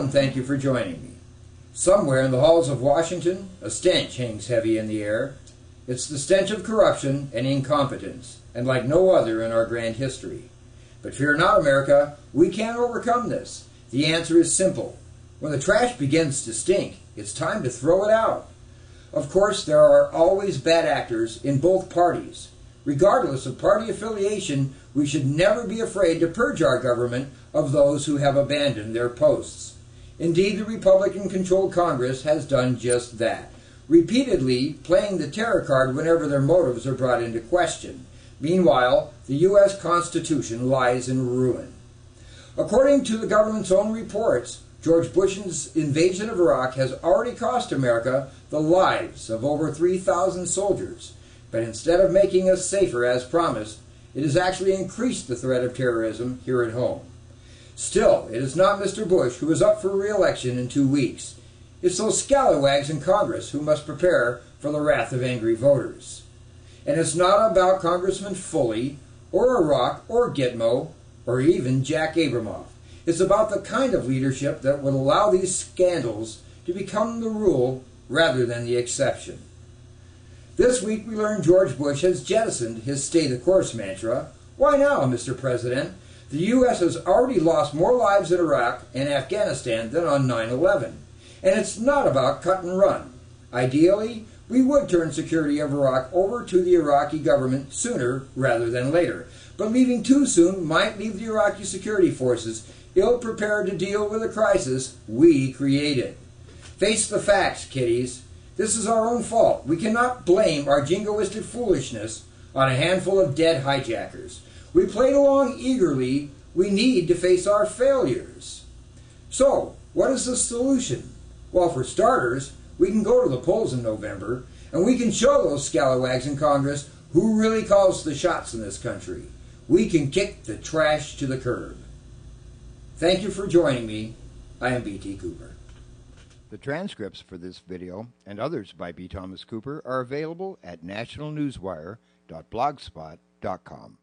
and thank you for joining me. Somewhere in the halls of Washington, a stench hangs heavy in the air. It's the stench of corruption and incompetence, and like no other in our grand history. But fear not, America, we can overcome this. The answer is simple. When the trash begins to stink, it's time to throw it out. Of course, there are always bad actors in both parties. Regardless of party affiliation, we should never be afraid to purge our government of those who have abandoned their posts. Indeed, the Republican-controlled Congress has done just that, repeatedly playing the terror card whenever their motives are brought into question. Meanwhile, the U.S. Constitution lies in ruin. According to the government's own reports, George Bush's invasion of Iraq has already cost America the lives of over 3,000 soldiers. But instead of making us safer as promised, it has actually increased the threat of terrorism here at home. Still, it is not Mr. Bush who is up for re-election in 2 weeks. It's those scalawags in Congress who must prepare for the wrath of angry voters. And it's not about Congressman Foley, or Iraq, or Gitmo, or even Jack Abramoff. It's about the kind of leadership that would allow these scandals to become the rule rather than the exception. This week we learned George Bush has jettisoned his stay the course mantra. Why now, Mr. President? The U.S. has already lost more lives in Iraq and Afghanistan than on 9/11. And it's not about cut and run. Ideally, we would turn security of Iraq over to the Iraqi government sooner rather than later. But leaving too soon might leave the Iraqi security forces ill-prepared to deal with a crisis we created. Face the facts, kiddies. This is our own fault. We cannot blame our jingoistic foolishness on a handful of dead hijackers. We played along eagerly. We need to face our failures. So, what is the solution? Well, for starters, we can go to the polls in November, and we can show those scalawags in Congress who really calls the shots in this country. We can kick the trash to the curb. Thank you for joining me. I am B.T. Cooper. The transcripts for this video and others by B. Thomas Cooper are available at nationalnewswire.blogspot.com.